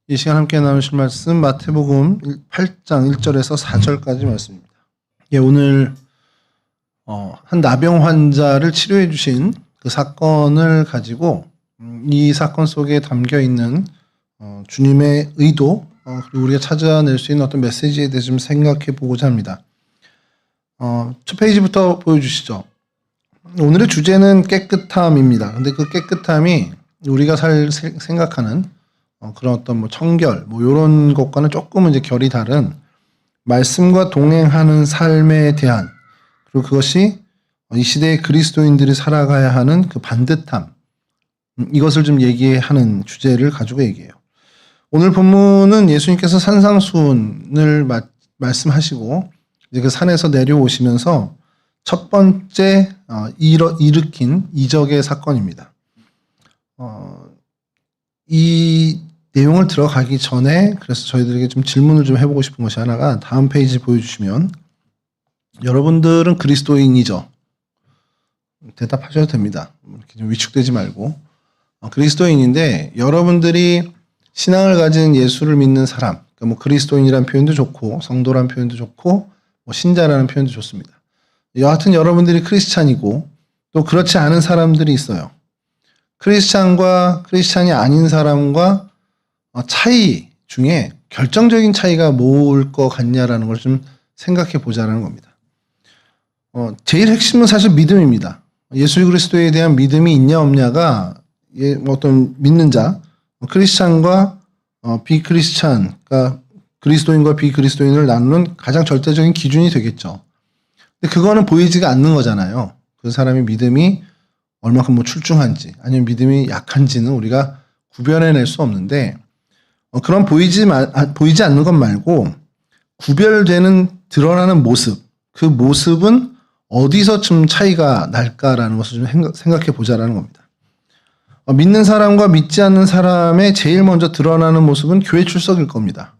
이 시간 함께 나누실 말씀 마태복음 8장 1절에서 4절까지 말씀입니다. 예, 오늘 한 나병 환자를 치료해 주신 그 사건을 가지고 이 사건 속에 담겨 있는 주님의 의도 그리고 우리가 찾아낼 수 있는 어떤 메시지에 대해서 좀 생각해 보고자 합니다. 첫 페이지부터 보여주시죠. 오늘의 주제는 깨끗함입니다. 근데 그 깨끗함이 우리가 생각하는 그런 어떤 청결, 요런 것과는 조금 이제 결이 다른 말씀과 동행하는 삶에 대한, 그리고 그것이 이 시대의 그리스도인들이 살아가야 하는 그 반듯함, 이것을 좀 얘기하는 주제를 가지고 얘기해요. 오늘 본문은 예수님께서 산상수훈을 말씀하시고, 이제 그 산에서 내려오시면서 첫 번째 일으킨 이적의 사건입니다. 이 내용을 들어가기 전에 그래서 저희들에게 좀 질문을 좀 해보고 싶은 것이 하나가, 다음 페이지 보여주시면, 여러분들은 그리스도인이죠? 대답하셔도 됩니다. 이렇게 좀 위축되지 말고. 그리스도인인데 여러분들이 신앙을 가진 예수를 믿는 사람, 그러니까 그리스도인이라는 표현도 좋고 성도라는 표현도 좋고 신자라는 표현도 좋습니다. 여하튼 여러분들이 크리스찬이고 또 그렇지 않은 사람들이 있어요. 크리스찬과 크리스찬이 아닌 사람과 차이 중에 결정적인 차이가 뭘 것 같냐라는 걸 좀 생각해 보자라는 겁니다. 제일 핵심은 사실 믿음입니다. 예수 그리스도에 대한 믿음이 있냐 없냐가 어떤 믿는 자, 크리스찬과 비크리스찬, 그러니까 그리스도인과 비그리스도인을 나누는 가장 절대적인 기준이 되겠죠. 근데 그거는 보이지가 않는 거잖아요. 그 사람의 믿음이 얼마큼 출중한지 아니면 믿음이 약한지는 우리가 구별해낼 수 없는데, 그런 보이지 않는 것 말고 구별되는 드러나는 모습, 그 모습은 어디서 좀 차이가 날까라는 것을 좀 생각해 보자라는 겁니다. 믿는 사람과 믿지 않는 사람의 제일 먼저 드러나는 모습은 교회 출석일 겁니다.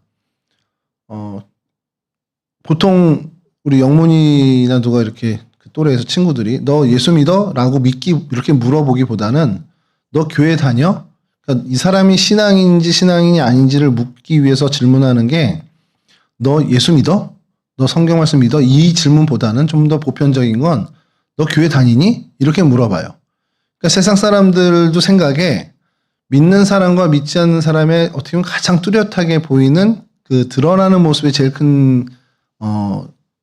보통 우리 영문이나 누가 이렇게 그 또래에서 친구들이 너 예수 믿어? 라고 이렇게 물어보기보다는 너 교회 다녀? 그러니까 이 사람이 신앙인지 신앙인이 아닌지를 묻기 위해서 질문하는 게 너 예수 믿어? 너 성경 말씀 믿어? 이 질문보다는 좀 더 보편적인 건 너 교회 다니니? 이렇게 물어봐요. 그러니까 세상 사람들도 생각에 믿는 사람과 믿지 않는 사람의 어떻게 보면 가장 뚜렷하게 보이는 그 드러나는 모습의 제일 큰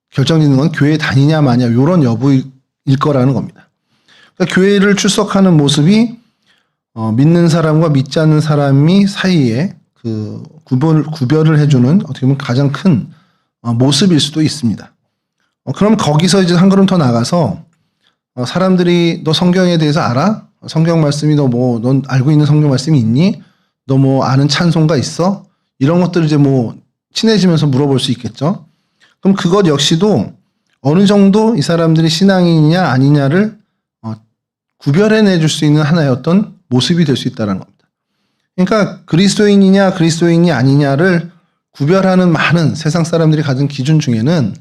결정짓는 건 교회에 다니냐 마냐 이런 여부일 거라는 겁니다. 그러니까 교회를 출석하는 모습이 믿는 사람과 믿지 않는 사람이 사이에 그 구별을 해주는 어떻게 보면 가장 큰 모습일 수도 있습니다. 그럼 거기서 이제 한 걸음 더 나가서 사람들이 너 성경에 대해서 알아? 성경 말씀이 넌 알고 있는 성경 말씀이 있니? 너 아는 찬송가 있어? 이런 것들을 이제 친해지면서 물어볼 수 있겠죠. 그럼 그것 역시도 어느 정도 이 사람들이 신앙인이냐 아니냐를 구별해내 줄 수 있는 하나의 어떤 모습이 될 수 있다는 겁니다. 그러니까 그리스도인이냐 그리스도인이 아니냐를 구별하는 많은 세상 사람들이 가진 기준 중에는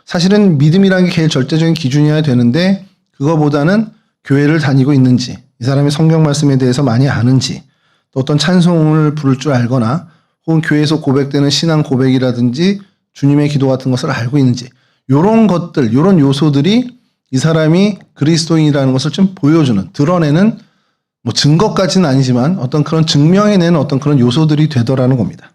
사실은 믿음이라는 게 제일 절대적인 기준이어야 되는데, 그거보다는 교회를 다니고 있는지, 이 사람이 성경 말씀에 대해서 많이 아는지, 또 어떤 찬송을 부를 줄 알거나 혹은 교회에서 고백되는 신앙 고백이라든지 주님의 기도 같은 것을 알고 있는지, 요런 것들, 요런 요소들이 이 사람이 그리스도인이라는 것을 좀 보여주는, 드러내는 증거까지는 아니지만 어떤 그런 증명해내는 어떤 그런 요소들이 되더라는 겁니다.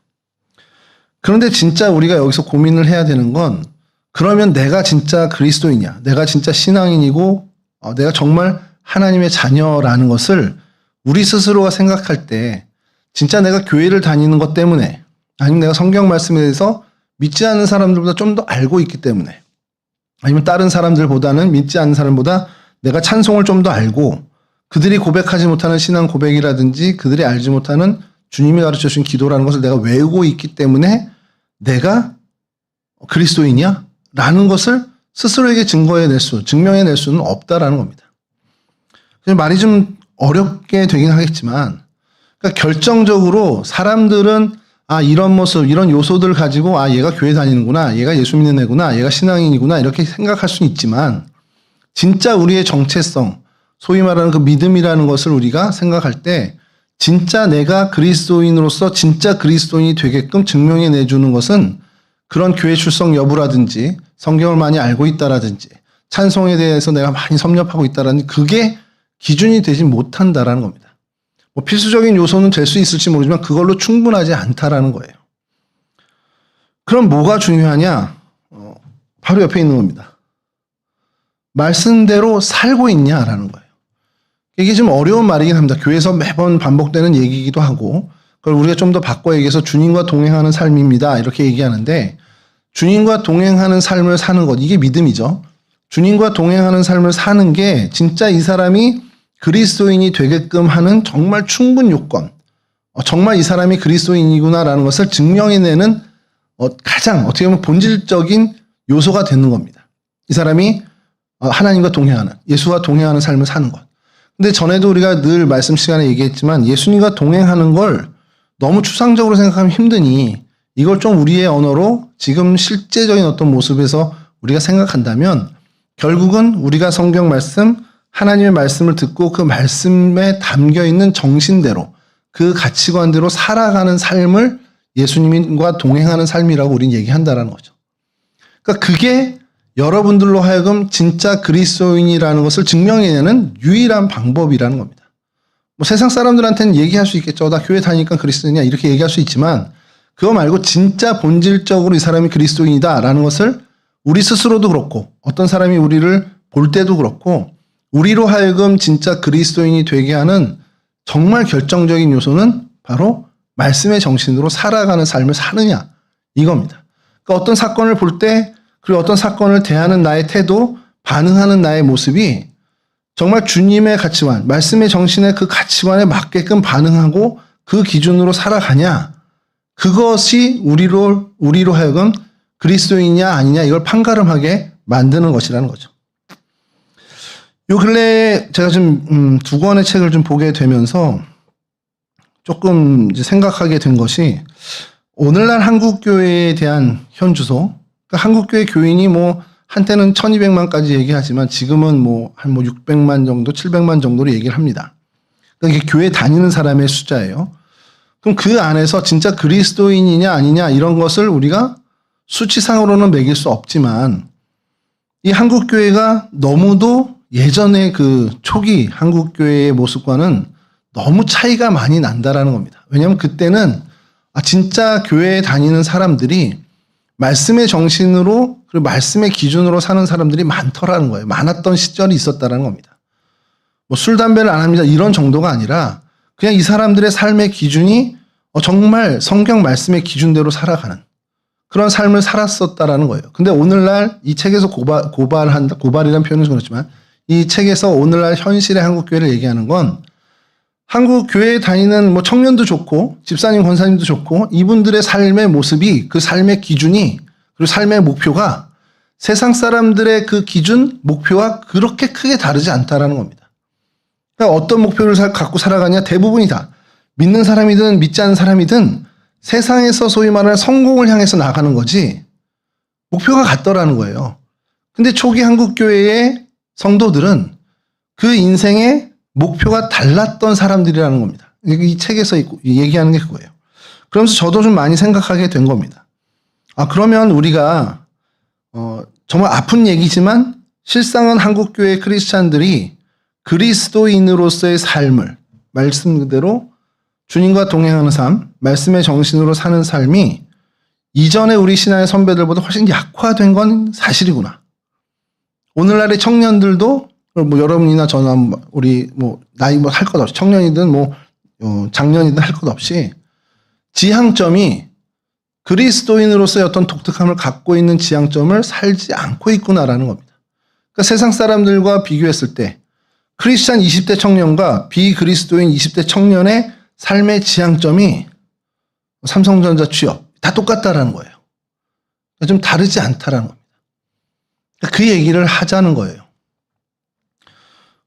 그런데 진짜 우리가 여기서 고민을 해야 되는 건, 그러면 내가 진짜 그리스도인이냐, 내가 진짜 신앙인이고 내가 정말 하나님의 자녀라는 것을 우리 스스로가 생각할 때, 진짜 내가 교회를 다니는 것 때문에, 아니면 내가 성경 말씀에 대해서 믿지 않는 사람들보다 좀 더 알고 있기 때문에, 아니면 다른 사람들보다는 믿지 않는 사람보다 내가 찬송을 좀 더 알고 그들이 고백하지 못하는 신앙 고백이라든지 그들이 알지 못하는 주님이 가르쳐 주신 기도라는 것을 내가 외우고 있기 때문에 내가 그리스도인이야? 라는 것을 스스로에게 증명해낼 수는 없다라는 겁니다. 말이 좀 어렵게 되긴 하겠지만, 그러니까 결정적으로 사람들은 이런 모습, 이런 요소들을 가지고 얘가 교회 다니는구나, 얘가 예수 믿는 애구나, 얘가 신앙인이구나 이렇게 생각할 수는 있지만, 진짜 우리의 정체성, 소위 말하는 그 믿음이라는 것을 우리가 생각할 때 진짜 내가 그리스도인으로서 진짜 그리스도인이 되게끔 증명해 내주는 것은 그런 교회 출석 여부라든지 성경을 많이 알고 있다라든지 찬송에 대해서 내가 많이 섭렵하고 있다라든지 그게 기준이 되지 못한다라는 겁니다. 뭐 필수적인 요소는 될 수 있을지 모르지만 그걸로 충분하지 않다라는 거예요. 그럼 뭐가 중요하냐? 바로 옆에 있는 겁니다. 말씀대로 살고 있냐라는 거예요. 이게 좀 어려운 말이긴 합니다. 교회에서 매번 반복되는 얘기이기도 하고 그걸 우리가 좀 더 바꿔 얘기해서 주님과 동행하는 삶입니다. 이렇게 얘기하는데 주님과 동행하는 삶을 사는 것 이게 믿음이죠. 주님과 동행하는 삶을 사는 게 진짜 이 사람이 그리스도인이 되게끔 하는 정말 충분 요건 정말 이 사람이 그리스도인이구나라는 것을 증명해내는 가장 어떻게 보면 본질적인 요소가 되는 겁니다. 이 사람이 하나님과 동행하는 예수와 동행하는 삶을 사는 것. 근데 전에도 우리가 늘 말씀 시간에 얘기했지만 예수님과 동행하는 걸 너무 추상적으로 생각하면 힘드니 이걸 좀 우리의 언어로 지금 실제적인 어떤 모습에서 우리가 생각한다면 결국은 우리가 성경 말씀, 하나님의 말씀을 듣고 그 말씀에 담겨 있는 정신대로 그 가치관대로 살아가는 삶을 예수님과 동행하는 삶이라고 우리는 얘기한다라는 거죠. 그러니까 그게 여러분들로 하여금 진짜 그리스도인이라는 것을 증명해내는 유일한 방법이라는 겁니다. 뭐 세상 사람들한테는 얘기할 수 있겠죠. 나 교회 다니니까 그리스도인이야 이렇게 얘기할 수 있지만 그거 말고 진짜 본질적으로 이 사람이 그리스도인이다라는 것을 우리 스스로도 그렇고 어떤 사람이 우리를 볼 때도 그렇고 우리로 하여금 진짜 그리스도인이 되게 하는 정말 결정적인 요소는 바로 말씀의 정신으로 살아가는 삶을 사느냐 이겁니다. 그러니까 어떤 사건을 볼 때 그리고 어떤 사건을 대하는 나의 태도, 반응하는 나의 모습이 정말 주님의 가치관, 말씀의 정신의 그 가치관에 맞게끔 반응하고 그 기준으로 살아가냐 그것이 우리로 하여금 그리스도인이냐 아니냐 이걸 판가름하게 만드는 것이라는 거죠. 요 근래에 제가 좀 두 권의 책을 좀 보게 되면서 조금 이제 생각하게 된 것이 오늘날 한국교회에 대한 현주소. 그러니까 한국교회 교인이 뭐 한때는 1200만까지 얘기하지만 지금은 뭐 한 600만 정도, 700만 정도로 얘기를 합니다. 그러니까 이게 교회 다니는 사람의 숫자예요. 그럼 그 안에서 진짜 그리스도인이냐 아니냐 이런 것을 우리가 수치상으로는 매길 수 없지만 이 한국교회가 너무도 예전의 그 초기 한국교회의 모습과는 너무 차이가 많이 난다라는 겁니다. 왜냐하면 그때는 진짜 교회에 다니는 사람들이 말씀의 정신으로 그리고 말씀의 기준으로 사는 사람들이 많더라는 거예요. 많았던 시절이 있었다라는 겁니다. 뭐 술, 담배를 안 합니다. 이런 정도가 아니라 그냥 이 사람들의 삶의 기준이 정말 성경 말씀의 기준대로 살아가는 그런 삶을 살았었다라는 거예요. 근데 오늘날 이 책에서 고발이라는 표현은 그렇지만 이 책에서 오늘날 현실의 한국교회를 얘기하는 건 한국 교회에 다니는 뭐 청년도 좋고 집사님, 권사님도 좋고 이분들의 삶의 모습이 그 삶의 기준이 그리고 삶의 목표가 세상 사람들의 그 기준, 목표와 그렇게 크게 다르지 않다라는 겁니다. 그러니까 어떤 목표를 갖고 살아가냐 대부분이 다 믿는 사람이든 믿지 않는 사람이든 세상에서 소위 말하는 성공을 향해서 나가는 거지 목표가 같더라는 거예요. 근데 초기 한국교회의 성도들은 그 인생의 목표가 달랐던 사람들이라는 겁니다. 이 책에서 얘기하는 게 그거예요. 그러면서 저도 좀 많이 생각하게 된 겁니다. 그러면 우리가 정말 아픈 얘기지만 실상은 한국교회 크리스찬들이 그리스도인으로서의 삶을 말씀 그대로 주님과 동행하는 삶, 말씀의 정신으로 사는 삶이 이전에 우리 신앙의 선배들보다 훨씬 약화된 건 사실이구나. 오늘날의 청년들도 뭐 여러분이나 저나 우리 뭐 나이 뭐 할 것 없이 청년이든 뭐 장년이든 할 것 없이 지향점이 그리스도인으로서의 어떤 독특함을 갖고 있는 지향점을 살지 않고 있구나라는 겁니다. 그러니까 세상 사람들과 비교했을 때 크리스찬 20대 청년과 비그리스도인 20대 청년의 삶의 지향점이 삼성전자 취업 다 똑같다라는 거예요. 그러니까 좀 다르지 않다라는 겁니다. 그 얘기를 하자는 거예요.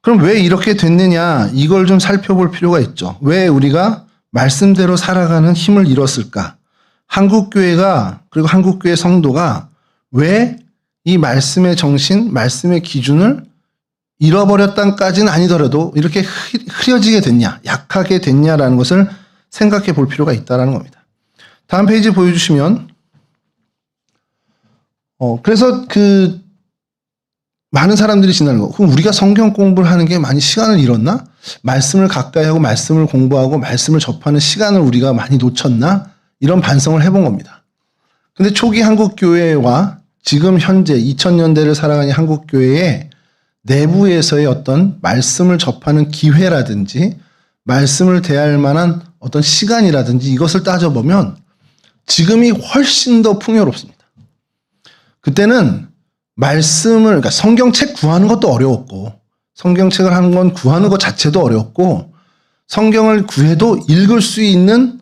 그럼 왜 이렇게 됐느냐 이걸 좀 살펴볼 필요가 있죠. 왜 우리가 말씀대로 살아가는 힘을 잃었을까? 한국교회가 그리고 한국교회 성도가 왜 이 말씀의 정신, 말씀의 기준을 잃어버렸다까지는 아니더라도 이렇게 흐려지게 됐냐, 약하게 됐냐라는 것을 생각해 볼 필요가 있다는 겁니다. 다음 페이지 보여주시면 그래서 많은 사람들이 지나는 거. 그럼 우리가 성경 공부를 하는 게 많이 시간을 잃었나? 말씀을 가까이 하고 말씀을 공부하고 말씀을 접하는 시간을 우리가 많이 놓쳤나? 이런 반성을 해본 겁니다. 근데 초기 한국 교회와 지금 현재 2000년대를 살아가는 한국 교회의 내부에서의 어떤 말씀을 접하는 기회라든지 말씀을 대할 만한 어떤 시간이라든지 이것을 따져보면 지금이 훨씬 더 풍요롭습니다. 그때는 말씀을, 그러니까 성경책 구하는 것도 어려웠고, 성경책을 하는 건 구하는 것 자체도 어려웠고, 성경을 구해도 읽을 수 있는,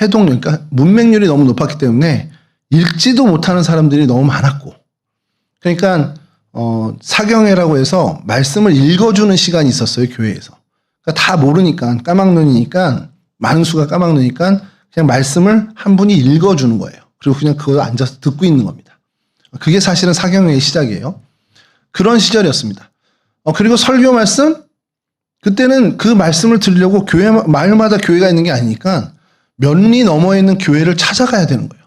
해독률, 그러니까 문맹률이 너무 높았기 때문에 읽지도 못하는 사람들이 너무 많았고, 그러니까, 사경회라고 해서 말씀을 읽어주는 시간이 있었어요, 교회에서. 그러니까 다 모르니까, 까막눈이니까, 많은 수가 까막눈이니까, 그냥 말씀을 한 분이 읽어주는 거예요. 그리고 그냥 그거 앉아서 듣고 있는 겁니다. 그게 사실은 사경회의 시작이에요. 그런 시절이었습니다. 그리고 설교 말씀? 그때는 그 말씀을 들으려고 마을마다 교회가 있는 게 아니니까 몇 리 넘어 있는 교회를 찾아가야 되는 거예요.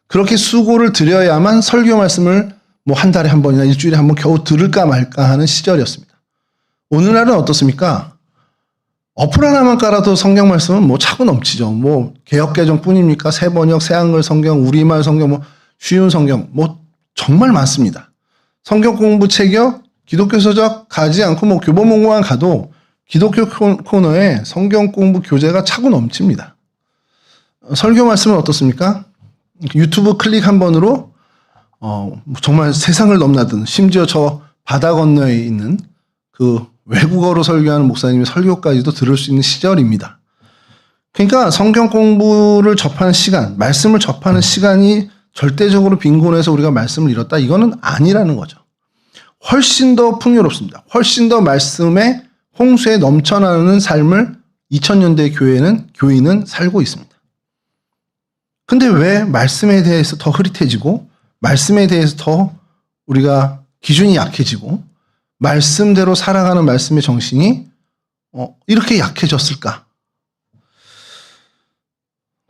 그렇게 수고를 들여야만 설교 말씀을 뭐 한 달에 한 번이나 일주일에 한 번 겨우 들을까 말까 하는 시절이었습니다. 오늘날은 어떻습니까? 어플 하나만 깔아도 성경 말씀은 뭐 차고 넘치죠. 뭐 개역개정 뿐입니까? 새번역, 새한글 성경, 우리말 성경, 뭐 쉬운 성경, 뭐 정말 많습니다. 성경 공부 책이요, 기독교 서적 가지 않고 뭐 교보문고만 가도 기독교 코너에 성경 공부 교재가 차고 넘칩니다. 설교 말씀은 어떻습니까? 유튜브 클릭 한 번으로 정말 세상을 넘나든, 심지어 저 바다 건너에 있는 그 외국어로 설교하는 목사님의 설교까지도 들을 수 있는 시절입니다. 그러니까 성경 공부를 접하는 시간, 말씀을 접하는 시간이 절대적으로 빈곤해서 우리가 말씀을 잃었다? 이거는 아니라는 거죠. 훨씬 더 풍요롭습니다. 훨씬 더 말씀의 홍수에 넘쳐나는 삶을 2000년대 교인은 살고 있습니다. 근데 왜 말씀에 대해서 더 흐릿해지고, 말씀에 대해서 더 우리가 기준이 약해지고, 말씀대로 살아가는 말씀의 정신이 이렇게 약해졌을까?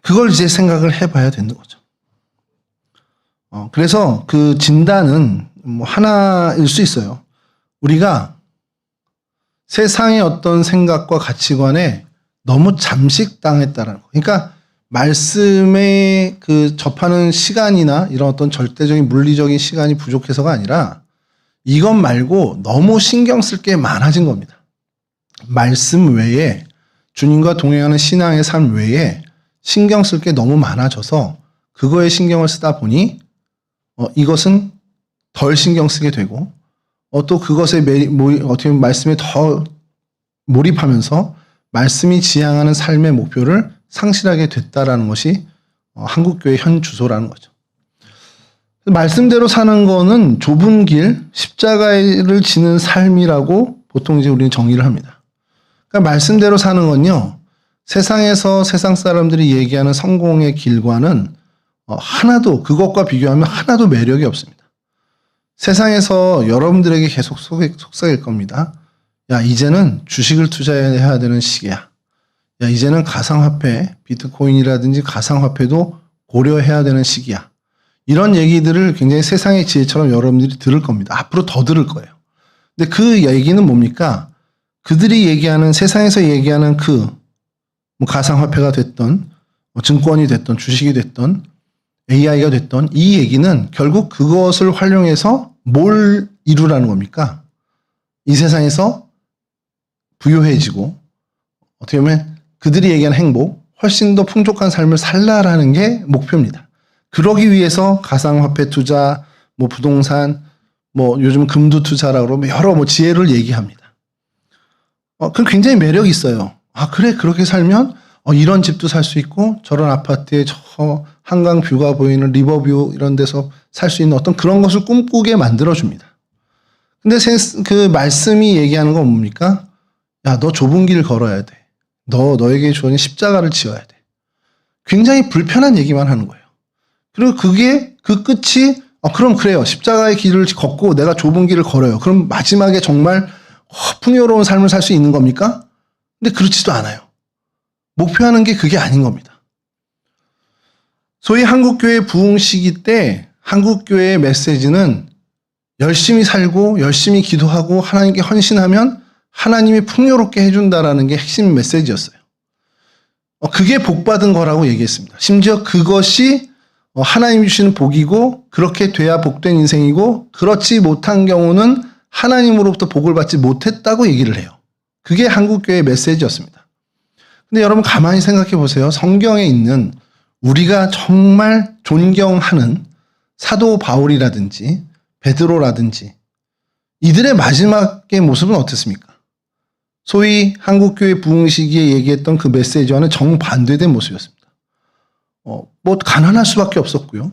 그걸 이제 생각을 해봐야 되는 거죠. 그래서 그 진단은 뭐 하나일 수 있어요. 우리가 세상의 어떤 생각과 가치관에 너무 잠식당했다라는 거. 그러니까 말씀에 접하는 시간이나 이런 어떤 절대적인 물리적인 시간이 부족해서가 아니라 이것 말고 너무 신경 쓸 게 많아진 겁니다. 말씀 외에, 주님과 동행하는 신앙의 삶 외에 신경 쓸 게 너무 많아져서 그거에 신경을 쓰다 보니 이것은 덜 신경 쓰게 되고 또 그것에 어떻게 보면 말씀에 더 몰입하면서 말씀이 지향하는 삶의 목표를 상실하게 됐다라는 것이 한국교회 현 주소라는 거죠. 말씀대로 사는 거는 좁은 길, 십자가를 지는 삶이라고 보통 이제 우리는 정의를 합니다. 그러니까 말씀대로 사는 건요, 세상에서 세상 사람들이 얘기하는 성공의 길과는 하나도, 그것과 비교하면 하나도 매력이 없습니다. 세상에서 여러분들에게 계속 속삭일 겁니다. 야, 이제는 주식을 투자해야 되는 시기야. 야, 이제는 가상화폐, 비트코인이라든지 가상화폐도 고려해야 되는 시기야. 이런 얘기들을 굉장히 세상의 지혜처럼 여러분들이 들을 겁니다. 앞으로 더 들을 거예요. 근데 그 얘기는 뭡니까? 그들이 얘기하는, 세상에서 얘기하는 뭐 가상화폐가 됐던, 증권이 됐던, 주식이 됐던, AI가 됐던 이 얘기는 결국 그것을 활용해서 뭘 이루라는 겁니까? 이 세상에서 부유해지고, 어떻게 보면 그들이 얘기하는 행복, 훨씬 더 풍족한 삶을 살라라는 게 목표입니다. 그러기 위해서 가상화폐 투자, 뭐 부동산, 뭐 요즘 금두 투자라고 그러면 여러 뭐 지혜를 얘기합니다. 그 굉장히 매력이 있어요. 아, 그래, 그렇게 살면 이런 집도 살 수 있고 저런 아파트에 저 한강 뷰가 보이는 리버뷰 이런 데서 살 수 있는 어떤 그런 것을 꿈꾸게 만들어줍니다. 근데 그 말씀이 얘기하는 건 뭡니까? 야, 너 좁은 길 걸어야 돼. 너에게 주어진 십자가를 지어야 돼. 굉장히 불편한 얘기만 하는 거예요. 그리고 그 끝이 그럼 그래요. 십자가의 길을 걷고 내가 좁은 길을 걸어요. 그럼 마지막에 정말 풍요로운 삶을 살 수 있는 겁니까? 근데 그렇지도 않아요. 목표하는 게 그게 아닌 겁니다. 소위 한국교회 부흥 시기 때 한국교회의 메시지는 열심히 살고 열심히 기도하고 하나님께 헌신하면 하나님이 풍요롭게 해준다라는 게 핵심 메시지였어요. 그게 복받은 거라고 얘기했습니다. 심지어 그것이 하나님이 주시는 복이고 그렇게 돼야 복된 인생이고 그렇지 못한 경우는 하나님으로부터 복을 받지 못했다고 얘기를 해요. 그게 한국교회의 메시지였습니다. 근데 여러분 가만히 생각해 보세요. 성경에 있는 우리가 정말 존경하는 사도 바울이라든지 베드로라든지 이들의 마지막의 모습은 어땠습니까? 소위 한국교회 부흥 시기에 얘기했던 그 메시지와는 정반대된 모습이었습니다. 뭐 가난할 수밖에 없었고요.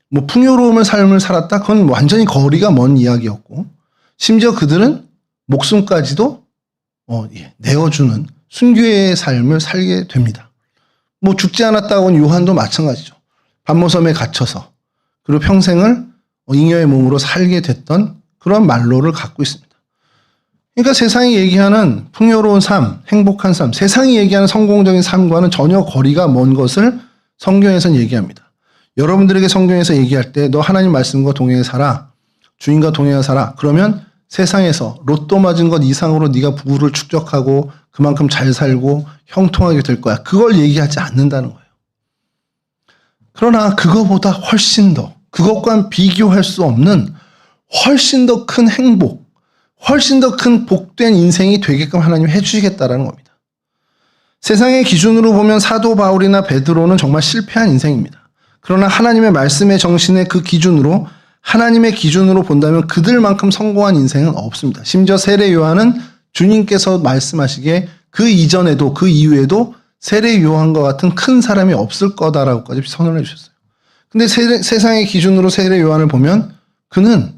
뭐 풍요로움의 삶을 살았다? 그건 완전히 거리가 먼 이야기였고 심지어 그들은 목숨까지도 내어주는 순교의 삶을 살게 됩니다. 뭐 죽지 않았다고 하는 요한도 마찬가지죠. 반모섬에 갇혀서 그리고 평생을 잉여의 몸으로 살게 됐던 그런 말로를 갖고 있습니다. 그러니까 세상이 얘기하는 풍요로운 삶, 행복한 삶, 세상이 얘기하는 성공적인 삶과는 전혀 거리가 먼 것을 성경에서는 얘기합니다. 여러분들에게 성경에서 얘기할 때 너 하나님 말씀과 동행해 살아, 주인과 동행해 살아. 그러면 세상에서 로또 맞은 것 이상으로 네가 부를 축적하고 그만큼 잘 살고 형통하게 될 거야. 그걸 얘기하지 않는다는 거예요. 그러나 그거보다 훨씬 더 그것과는 비교할 수 없는 훨씬 더 큰 행복, 훨씬 더 큰 복된 인생이 되게끔 하나님이 해주시겠다라는 겁니다. 세상의 기준으로 보면 사도 바울이나 베드로는 정말 실패한 인생입니다. 그러나 하나님의 말씀의 정신의 그 기준으로 하나님의 기준으로 본다면 그들만큼 성공한 인생은 없습니다. 심지어 세례 요한은 주님께서 말씀하시기에 그 이전에도 그 이후에도 세례 요한과 같은 큰 사람이 없을 거다라고까지 선언해 주셨어요. 근데 세상의 기준으로 세례 요한을 보면 그는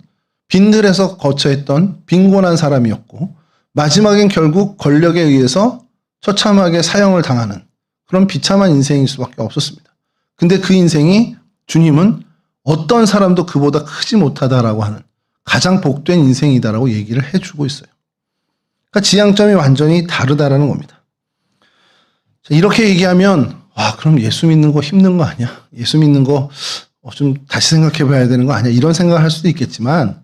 빈들에서 거처했던 빈곤한 사람이었고 마지막엔 결국 권력에 의해서 처참하게 사형을 당하는 그런 비참한 인생일 수밖에 없었습니다. 근데 그 인생이 주님은 어떤 사람도 그보다 크지 못하다라고 하는 가장 복된 인생이다라고 얘기를 해주고 있어요. 그러니까 지향점이 완전히 다르다라는 겁니다. 이렇게 얘기하면 그럼 예수 믿는 거 힘든 거 아니야? 예수 믿는 거 좀 다시 생각해 봐야 되는 거 아니야? 이런 생각을 할 수도 있겠지만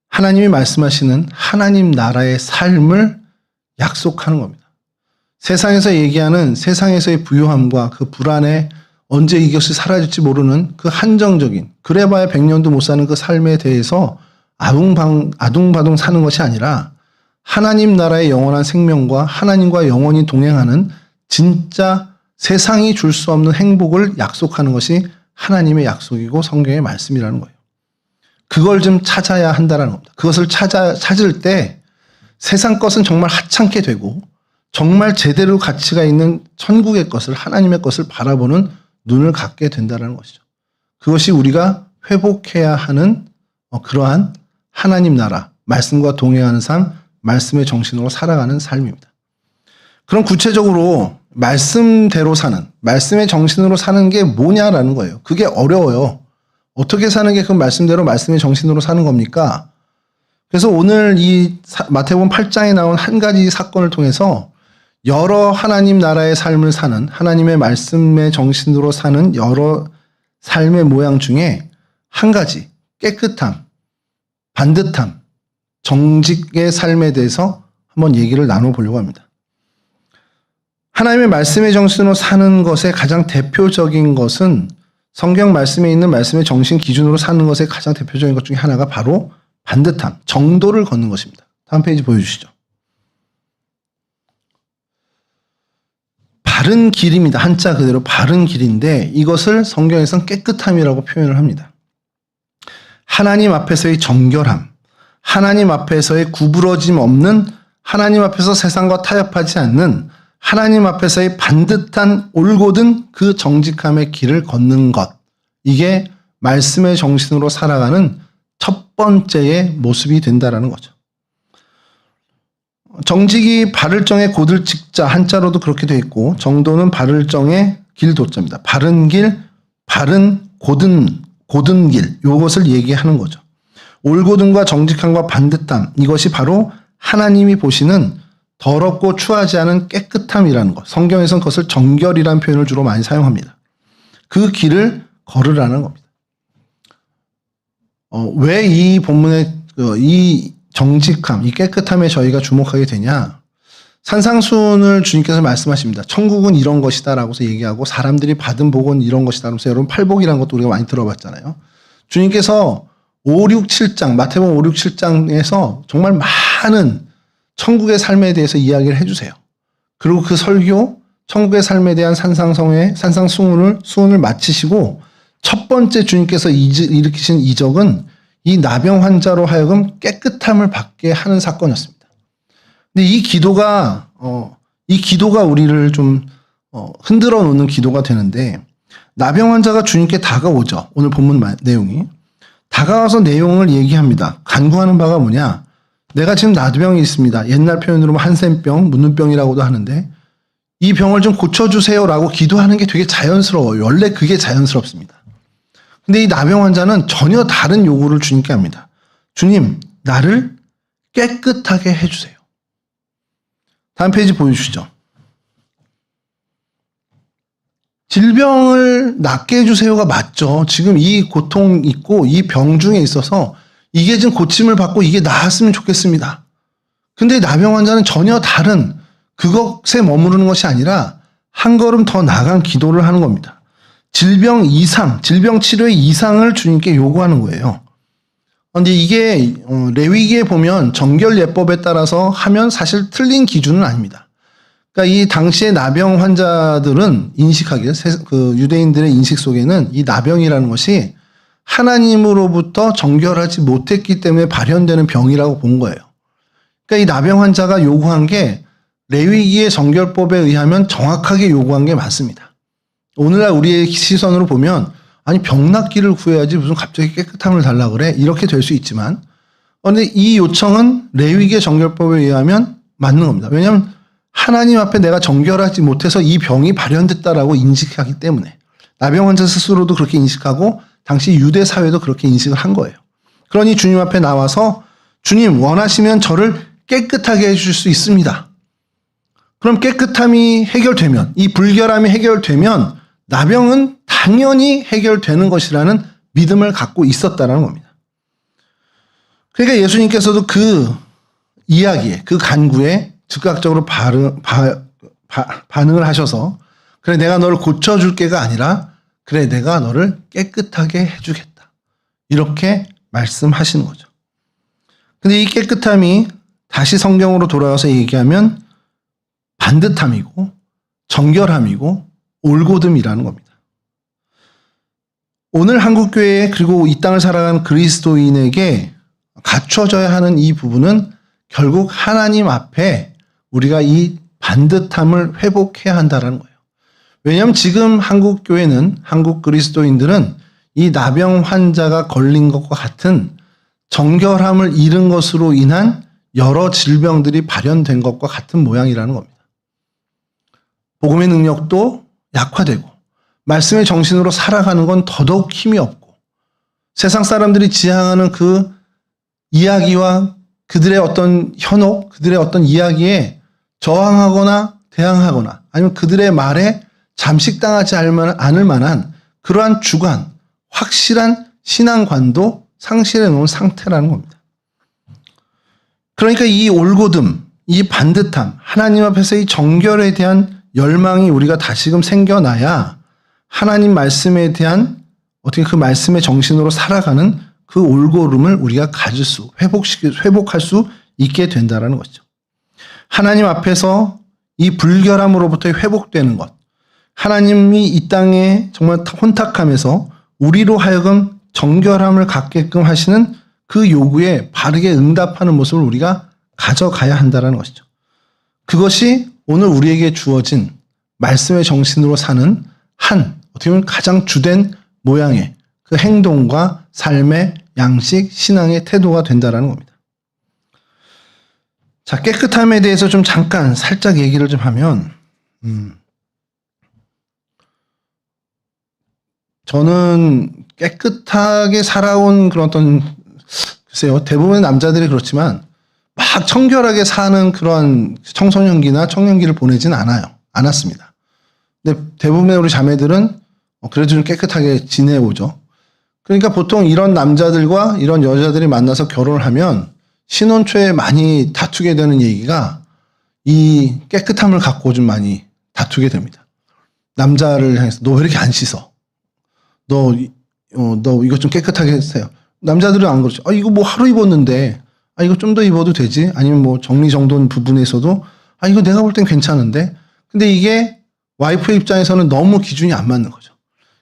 하나님이 말씀하시는 하나님 나라의 삶을 약속하는 겁니다. 세상에서 얘기하는 세상에서의 부유함과 그 불안에 언제 이것이 사라질지 모르는 그 한정적인 그래봐야 100년도 못 사는 그 삶에 대해서 아둥바둥 사는 것이 아니라 하나님 나라의 영원한 생명과 하나님과 영원히 동행하는 진짜 세상이 줄 수 없는 행복을 약속하는 것이 하나님의 약속이고 성경의 말씀이라는 거예요. 그걸 좀 찾아야 한다는 겁니다. 그것을 찾을 때 세상 것은 정말 하찮게 되고 정말 제대로 가치가 있는 천국의 것을 하나님의 것을 바라보는 눈을 갖게 된다는 것이죠. 그것이 우리가 회복해야 하는 그러한 하나님 나라, 말씀과 동행하는 삶, 말씀의 정신으로 살아가는 삶입니다. 그럼 구체적으로 말씀대로 사는, 말씀의 정신으로 사는 게 뭐냐라는 거예요. 그게 어려워요. 어떻게 사는 게 그 말씀대로 말씀의 정신으로 사는 겁니까? 그래서 오늘 이 마태복음 8장에 나온 한 가지 사건을 통해서 여러 하나님 나라의 삶을 사는 하나님의 말씀의 정신으로 사는 여러 삶의 모양 중에 한 가지 깨끗함, 반듯함, 정직의 삶에 대해서 한번 얘기를 나눠보려고 합니다. 하나님의 말씀의 정신으로 사는 것의 가장 대표적인 것은 성경 말씀에 있는 말씀의 정신 기준으로 사는 것의 가장 대표적인 것 중에 하나가 바로 반듯함, 정도를 걷는 것입니다. 다음 페이지 보여주시죠. 바른 길입니다. 한자 그대로 바른 길인데 이것을 성경에서는 깨끗함이라고 표현을 합니다. 하나님 앞에서의 정결함, 하나님 앞에서의 구부러짐 없는, 하나님 앞에서 세상과 타협하지 않는, 하나님 앞에서의 반듯한 올곧은 그 정직함의 길을 걷는 것. 이게 말씀의 정신으로 살아가는 첫 번째의 모습이 된다라는 거죠. 정직이 바를 정에 곧을 직자, 한자로도 그렇게 되어 있고 정도는 바를 정에 길도자입니다. 바른 길, 바른 곧은 고든 길, 이것을 얘기하는 거죠. 올곧음과 정직함과 반듯함, 이것이 바로 하나님이 보시는 더럽고 추하지 않은 깨끗함이라는 것. 성경에서는 그것을 정결이라는 표현을 주로 많이 사용합니다. 그 길을 걸으라는 겁니다. 왜 이 본문의 이 정직함, 이 깨끗함에 저희가 주목하게 되냐? 산상수훈을 주님께서 말씀하십니다. 천국은 이런 것이다라고서 얘기하고 사람들이 받은 복은 이런 것이다. 그래서 여러분 팔복이라는 것도 우리가 많이 들어봤잖아요. 주님께서 5, 6, 7장, 마태복음 5, 6, 7장에서 정말 많은 천국의 삶에 대해서 이야기를 해주세요. 그리고 그 설교, 천국의 삶에 대한 산상수훈을 마치시고 첫 번째 주님께서 일으키신 이적은 이 나병 환자로 하여금 깨끗함을 받게 하는 사건이었습니다. 근데 이 기도가 우리를 좀 흔들어 놓는 기도가 되는데, 나병 환자가 주님께 다가오죠. 오늘 본문 내용이. 다가와서 내용을 얘기합니다. 간구하는 바가 뭐냐? 내가 지금 나병이 있습니다. 옛날 표현으로 한센병, 묻는병이라고도 하는데 이 병을 좀 고쳐주세요라고 기도하는 게 되게 자연스러워요. 원래 그게 자연스럽습니다. 근데 이 나병 환자는 전혀 다른 요구를 주님께 합니다. 주님, 나를 깨끗하게 해주세요. 다음 페이지 보여주시죠. 질병을 낫게 해주세요가 맞죠. 지금 이 고통 있고 이 병 중에 있어서 이게 좀 고침을 받고 이게 나았으면 좋겠습니다. 근데 나병 환자는 전혀 다른 그것에 머무르는 것이 아니라 한 걸음 더 나아간 기도를 하는 겁니다. 질병 치료의 이상을 주님께 요구하는 거예요. 근데 이게 레위기에 보면 정결 예법에 따라서 하면 사실 틀린 기준은 아닙니다. 그러니까 이 당시의 나병 환자들은 인식하기에 그 유대인들의 인식 속에는 이 나병이라는 것이 하나님으로부터 정결하지 못했기 때문에 발현되는 병이라고 본 거예요. 그러니까 이 나병 환자가 요구한 게 레위기의 정결법에 의하면 정확하게 요구한 게 맞습니다. 오늘날 우리의 시선으로 보면 아니 병 낫기를 구해야지 무슨 갑자기 깨끗함을 달라 그래? 이렇게 될 수 있지만 그런데 이 요청은 레위기의 정결법에 의하면 맞는 겁니다. 왜냐하면 하나님 앞에 내가 정결하지 못해서 이 병이 발현됐다라고 인식하기 때문에 나병 환자 스스로도 그렇게 인식하고 당시 유대 사회도 그렇게 인식을 한 거예요. 그러니 주님 앞에 나와서 주님 원하시면 저를 깨끗하게 해주실 수 있습니다. 그럼 깨끗함이 해결되면 이 불결함이 해결되면 나병은 당연히 해결되는 것이라는 믿음을 갖고 있었다는 겁니다. 그러니까 예수님께서도 그 이야기에 그 간구에 즉각적으로 반응을 하셔서 그래 내가 너를 고쳐줄게가 아니라 그래 내가 너를 깨끗하게 해주겠다. 이렇게 말씀하시는 거죠. 근데 이 깨끗함이 다시 성경으로 돌아와서 얘기하면 반듯함이고 정결함이고 올곧음이라는 겁니다. 오늘 한국교회 그리고 이 땅을 살아가는 그리스도인에게 갖춰져야 하는 이 부분은 결국 하나님 앞에 우리가 이 반듯함을 회복해야 한다는 거예요. 왜냐하면 지금 한국교회는 한국 그리스도인들은 이 나병 환자가 걸린 것과 같은 정결함을 잃은 것으로 인한 여러 질병들이 발현된 것과 같은 모양이라는 겁니다. 복음의 능력도 약화되고 말씀의 정신으로 살아가는 건 더더욱 힘이 없고 세상 사람들이 지향하는 그 이야기와 그들의 어떤 현혹, 그들의 어떤 이야기에 저항하거나 대항하거나 아니면 그들의 말에 잠식당하지 않을 만한 그러한 주관, 확실한 신앙관도 상실해 놓은 상태라는 겁니다. 그러니까 이 올곧음, 이 반듯함, 하나님 앞에서 이 정결에 대한 열망이 우리가 다시금 생겨나야 하나님 말씀에 대한 어떻게 그 말씀의 정신으로 살아가는 그 올곧음을 우리가 가질 수, 회복할 수 있게 된다는 것이죠. 하나님 앞에서 이 불결함으로부터 회복되는 것, 하나님이 이 땅에 정말 혼탁함에서 우리로 하여금 정결함을 갖게끔 하시는 그 요구에 바르게 응답하는 모습을 우리가 가져가야 한다는 것이죠. 그것이 오늘 우리에게 주어진 말씀의 정신으로 사는 어떻게 보면 가장 주된 모양의 그 행동과 삶의 양식, 신앙의 태도가 된다는 겁니다. 자, 깨끗함에 대해서 좀 잠깐 살짝 얘기를 좀 하면, 저는 깨끗하게 살아온 그런 어떤, 글쎄요, 대부분의 남자들이 그렇지만 막 청결하게 사는 그런 청소년기나 청년기를 보내진 않았습니다. 근데 대부분의 우리 자매들은 그래도 좀 깨끗하게 지내오죠. 그러니까 보통 이런 남자들과 이런 여자들이 만나서 결혼을 하면 신혼 초에 많이 다투게 되는 얘기가 이 깨끗함을 갖고 좀 많이 다투게 됩니다. 남자를 향해서 너 왜 이렇게 안 씻어? 너 이거 좀 깨끗하게 해주세요. 남자들은 안 그렇죠. 이거 뭐 하루 입었는데, 이거 좀 더 입어도 되지? 아니면 뭐 정리정돈 부분에서도, 이거 내가 볼 땐 괜찮은데? 근데 이게 와이프의 입장에서는 너무 기준이 안 맞는 거죠.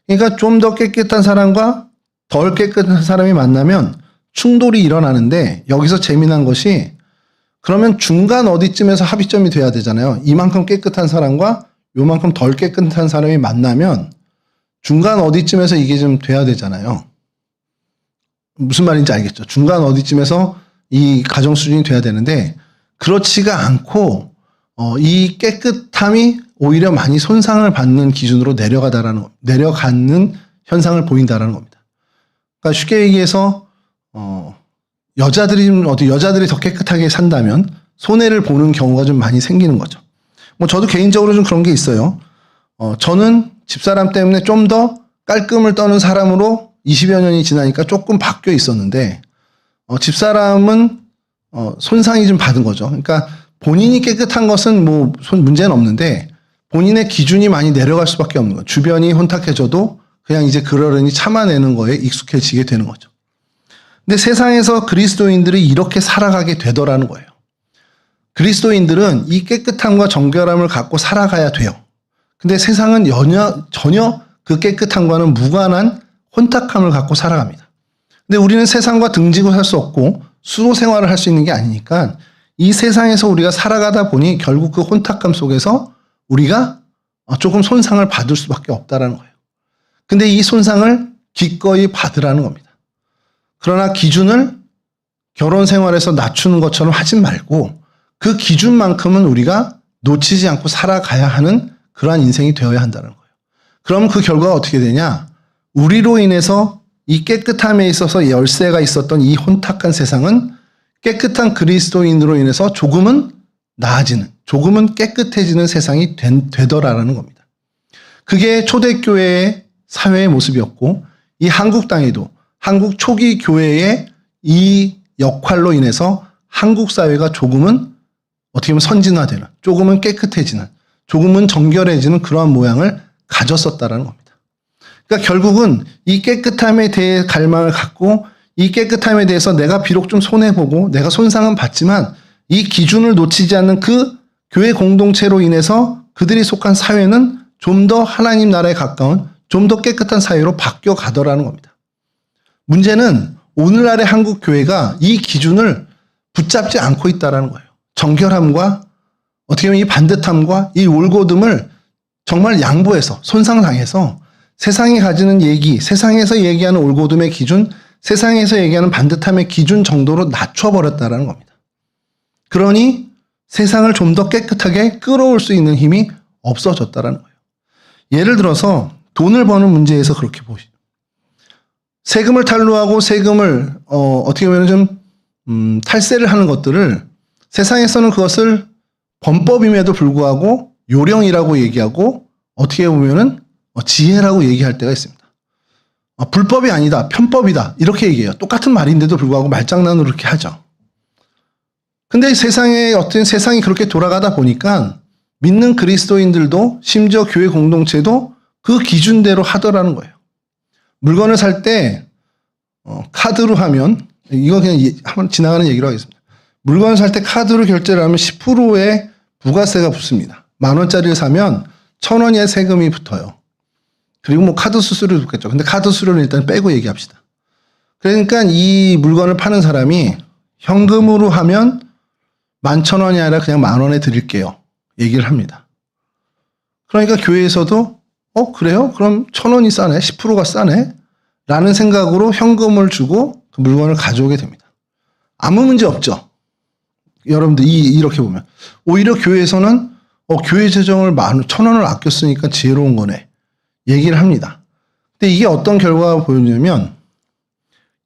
그러니까 좀 더 깨끗한 사람과 덜 깨끗한 사람이 만나면 충돌이 일어나는데, 여기서 재미난 것이 그러면 중간 어디쯤에서 합의점이 돼야 되잖아요. 이만큼 깨끗한 사람과 요만큼 덜 깨끗한 사람이 만나면 중간 어디쯤에서 이게 좀 돼야 되잖아요. 무슨 말인지 알겠죠? 중간 어디쯤에서 이 가정 수준이 돼야 되는데 그렇지가 않고 이 깨끗함이 오히려 많이 손상을 받는 기준으로 내려가는 현상을 보인다라는 겁니다. 그러니까 쉽게 얘기해서 여자들이 더 깨끗하게 산다면 손해를 보는 경우가 좀 많이 생기는 거죠. 뭐 저도 개인적으로 좀 그런 게 있어요. 저는 집사람 때문에 좀 더 깔끔을 떠는 사람으로 20여 년이 지나니까 조금 바뀌어 있었는데 집사람은 손상이 좀 받은 거죠. 그러니까 본인이 깨끗한 것은 뭐 문제는 없는데 본인의 기준이 많이 내려갈 수밖에 없는 거예요. 주변이 혼탁해져도 그냥 이제 그러려니 참아내는 거에 익숙해지게 되는 거죠. 근데 세상에서 그리스도인들이 이렇게 살아가게 되더라는 거예요. 그리스도인들은 이 깨끗함과 정결함을 갖고 살아가야 돼요. 근데 세상은 전혀 그 깨끗함과는 무관한 혼탁함을 갖고 살아갑니다. 근데 우리는 세상과 등지고 살 수 없고 수로 생활을 할 수 있는 게 아니니까 이 세상에서 우리가 살아가다 보니 결국 그 혼탁함 속에서 우리가 조금 손상을 받을 수밖에 없다라는 거예요. 근데 이 손상을 기꺼이 받으라는 겁니다. 그러나 기준을 결혼 생활에서 낮추는 것처럼 하지 말고 그 기준만큼은 우리가 놓치지 않고 살아가야 하는 그러한 인생이 되어야 한다는 거예요. 그럼 그 결과가 어떻게 되냐? 우리로 인해서 이 깨끗함에 있어서 열세가 있었던 이 혼탁한 세상은 깨끗한 그리스도인으로 인해서 조금은 나아지는, 조금은 깨끗해지는 세상이 되더라라는 겁니다. 그게 초대교회의 사회의 모습이었고 이 한국 땅에도 한국 초기 교회의 이 역할로 인해서 한국 사회가 조금은 어떻게 보면 선진화되는, 조금은 깨끗해지는, 조금은 정결해지는 그러한 모양을 가졌었다라는 겁니다. 그러니까 결국은 이 깨끗함에 대해 갈망을 갖고 이 깨끗함에 대해서 내가 비록 좀 손해보고 내가 손상은 받지만 이 기준을 놓치지 않는 그 교회 공동체로 인해서 그들이 속한 사회는 좀 더 하나님 나라에 가까운 좀 더 깨끗한 사회로 바뀌어 가더라는 겁니다. 문제는 오늘날의 한국 교회가 이 기준을 붙잡지 않고 있다는 거예요. 정결함과 어떻게 보면 이 반듯함과 이 올곧음을 정말 양보해서 손상당해서 세상이 가지는 얘기, 세상에서 얘기하는 올곧음의 기준, 세상에서 얘기하는 반듯함의 기준 정도로 낮춰버렸다는 겁니다. 그러니 세상을 좀 더 깨끗하게 끌어올 수 있는 힘이 없어졌다는 거예요. 예를 들어서 돈을 버는 문제에서 그렇게 보시죠. 세금을 탈루하고 세금을 어떻게 보면 좀 탈세를 하는 것들을 세상에서는 그것을 범법임에도 불구하고 요령이라고 얘기하고 어떻게 보면은 지혜라고 얘기할 때가 있습니다. 불법이 아니다, 편법이다 이렇게 얘기해요. 똑같은 말인데도 불구하고 말장난으로 그렇게 하죠. 근데 세상이 그렇게 돌아가다 보니까 믿는 그리스도인들도 심지어 교회 공동체도 그 기준대로 하더라는 거예요. 물건을 살 때 카드로 하면 이거 그냥 한번 지나가는 얘기로 하겠습니다. 물건을 살 때 카드로 결제를 하면 10%의 부가세가 붙습니다. 10,000원짜리를 사면 1,000원의 세금이 붙어요. 그리고 뭐 카드 수수료 붙겠죠. 근데 카드 수수료는 일단 빼고 얘기합시다. 그러니까 이 물건을 파는 사람이 현금으로 하면 11,000원이 아니라 그냥 10,000원에 드릴게요. 얘기를 합니다. 그러니까 교회에서도 그래요? 그럼 1,000원이 싸네? 10%가 싸네? 라는 생각으로 현금을 주고 그 물건을 가져오게 됩니다. 아무 문제 없죠. 여러분들 이렇게 보면 오히려 교회에서는 교회 재정을 1,000원을 아꼈으니까 지혜로운 거네 얘기를 합니다. 근데 이게 어떤 결과가 보였냐면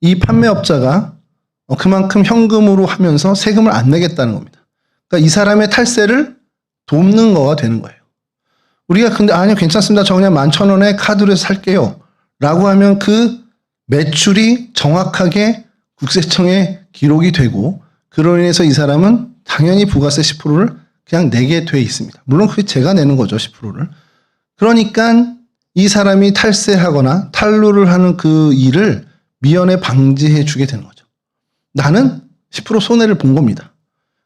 이 판매업자가 그만큼 현금으로 하면서 세금을 안 내겠다는 겁니다. 그러니까 이 사람의 탈세를 돕는 거가 되는 거예요. 우리가 근데 아니요 괜찮습니다. 저 그냥 11,000원에 카드로 해서 살게요. 라고 하면 그 매출이 정확하게 국세청에 기록이 되고 그로 인해서 이 사람은 당연히 부가세 10%를 그냥 내게 돼 있습니다. 물론 그게 제가 내는 거죠. 10%를. 그러니까 이 사람이 탈세하거나 탈루를 하는 그 일을 미연에 방지해 주게 되는 거죠. 나는 10% 손해를 본 겁니다.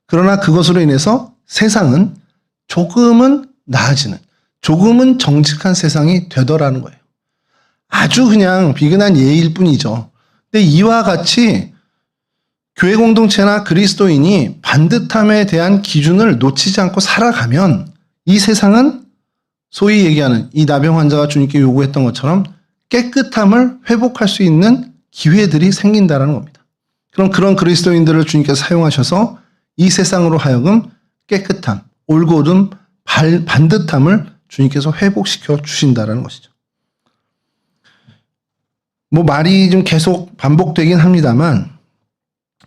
그러나 그것으로 인해서 세상은 조금은 나아지는, 조금은 정직한 세상이 되더라는 거예요. 아주 그냥 비근한 예일 뿐이죠. 근데 이와 같이 교회 공동체나 그리스도인이 반듯함에 대한 기준을 놓치지 않고 살아가면 이 세상은 소위 얘기하는 이 나병 환자가 주님께 요구했던 것처럼 깨끗함을 회복할 수 있는 기회들이 생긴다는 겁니다. 그럼 그런 그리스도인들을 주님께서 사용하셔서 이 세상으로 하여금 깨끗함, 올곧음, 반듯함을 주님께서 회복시켜 주신다는 것이죠. 뭐 말이 좀 계속 반복되긴 합니다만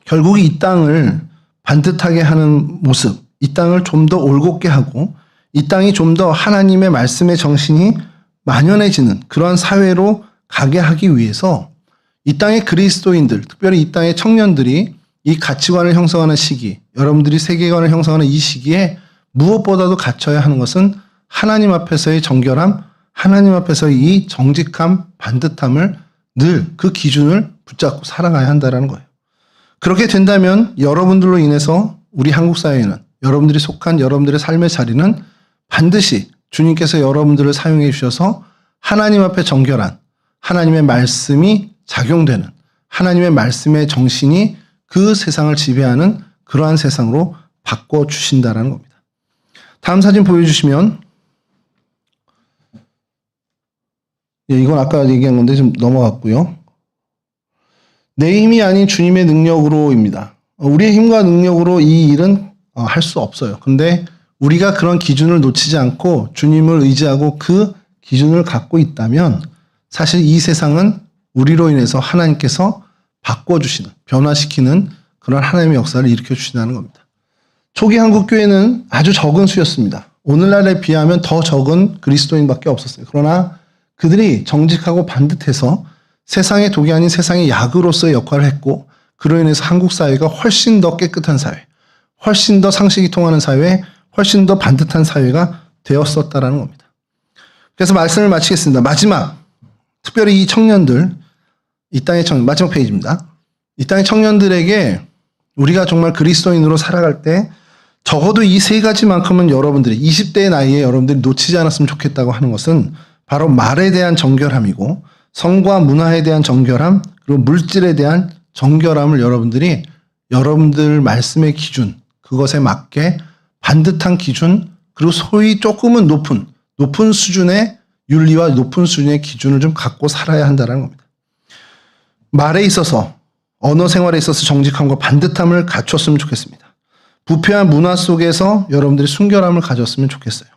결국 이 땅을 반듯하게 하는 모습, 이 땅을 좀 더 올곧게 하고 이 땅이 좀 더 하나님의 말씀의 정신이 만연해지는 그러한 사회로 가게 하기 위해서 이 땅의 그리스도인들, 특별히 이 땅의 청년들이 이 가치관을 형성하는 시기, 여러분들이 세계관을 형성하는 이 시기에 무엇보다도 갖춰야 하는 것은 하나님 앞에서의 정결함, 하나님 앞에서의 이 정직함, 반듯함을 늘 그 기준을 붙잡고 살아가야 한다는 거예요. 그렇게 된다면 여러분들로 인해서 우리 한국 사회는 여러분들이 속한 여러분들의 삶의 자리는 반드시 주님께서 여러분들을 사용해 주셔서 하나님 앞에 정결한 하나님의 말씀이 작용되는 하나님의 말씀의 정신이 그 세상을 지배하는 그러한 세상으로 바꿔주신다는 겁니다. 다음 사진 보여주시면 이건 아까 얘기한 건데 좀 넘어갔고요. 내 힘이 아닌 주님의 능력으로입니다. 우리의 힘과 능력으로 이 일은 할 수 없어요. 근데 우리가 그런 기준을 놓치지 않고 주님을 의지하고 그 기준을 갖고 있다면 사실 이 세상은 우리로 인해서 하나님께서 바꿔주시는, 변화시키는 그런 하나님의 역사를 일으켜주신다는 겁니다. 초기 한국교회는 아주 적은 수였습니다. 오늘날에 비하면 더 적은 그리스도인밖에 없었어요. 그러나 그들이 정직하고 반듯해서 세상의 독이 아닌 세상의 약으로서의 역할을 했고 그로 인해서 한국 사회가 훨씬 더 깨끗한 사회, 훨씬 더 상식이 통하는 사회, 훨씬 더 반듯한 사회가 되었었다라는 겁니다. 그래서 말씀을 마치겠습니다. 마지막, 특별히 이 청년들, 이 땅의 마지막 페이지입니다. 이 땅의 청년들에게 우리가 정말 그리스도인으로 살아갈 때 적어도 이 세 가지만큼은 여러분들이 20대의 나이에 여러분들이 놓치지 않았으면 좋겠다고 하는 것은 바로 말에 대한 정결함이고 성과 문화에 대한 정결함 그리고 물질에 대한 정결함을 여러분들이 여러분들 말씀의 기준 그것에 맞게 반듯한 기준 그리고 소위 조금은 높은 수준의 윤리와 높은 수준의 기준을 좀 갖고 살아야 한다는 겁니다. 말에 있어서 언어 생활에 있어서 정직함과 반듯함을 갖췄으면 좋겠습니다. 부패한 문화 속에서 여러분들이 순결함을 가졌으면 좋겠어요.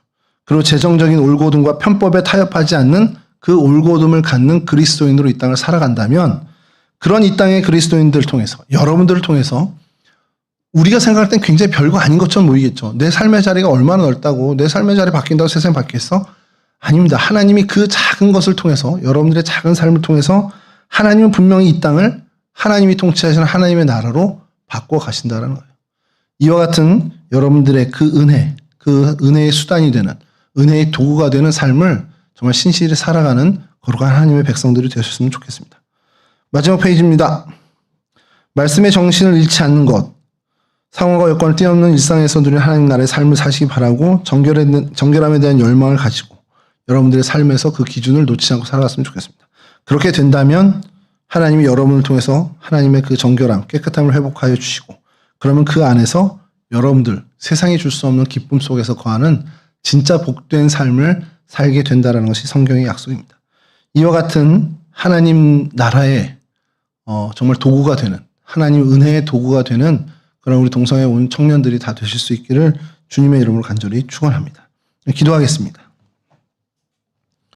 그리고 재정적인 올곧음과 편법에 타협하지 않는 그 올곧음을 갖는 그리스도인으로 이 땅을 살아간다면 그런 이 땅의 그리스도인들을 통해서 여러분들을 통해서 우리가 생각할 땐 굉장히 별거 아닌 것처럼 보이겠죠. 내 삶의 자리가 얼마나 넓다고 내 삶의 자리 바뀐다고 세상이 바뀌겠어? 아닙니다. 하나님이 그 작은 것을 통해서 여러분들의 작은 삶을 통해서 하나님은 분명히 이 땅을 하나님이 통치하시는 하나님의 나라로 바꿔 가신다는 거예요. 이와 같은 여러분들의 그 은혜의 수단이 되는 은혜의 도구가 되는 삶을 정말 신실히 살아가는 거룩한 하나님의 백성들이 되셨으면 좋겠습니다. 마지막 페이지입니다. 말씀의 정신을 잃지 않는 것, 상황과 여건을 뛰어넘는 일상에서 누리는 하나님 나라의 삶을 사시기 바라고 정결함에 대한 열망을 가지고 여러분들의 삶에서 그 기준을 놓치지 않고 살아갔으면 좋겠습니다. 그렇게 된다면 하나님이 여러분을 통해서 하나님의 그 정결함, 깨끗함을 회복하여 주시고 그러면 그 안에서 여러분들 세상이 줄 수 없는 기쁨 속에서 거하는 진짜 복된 삶을 살게 된다는 것이 성경의 약속입니다. 이와 같은 하나님 나라의 정말 도구가 되는 하나님 은혜의 도구가 되는 그런 우리 동성에 온 청년들이 다 되실 수 있기를 주님의 이름으로 간절히 축원합니다. 기도하겠습니다.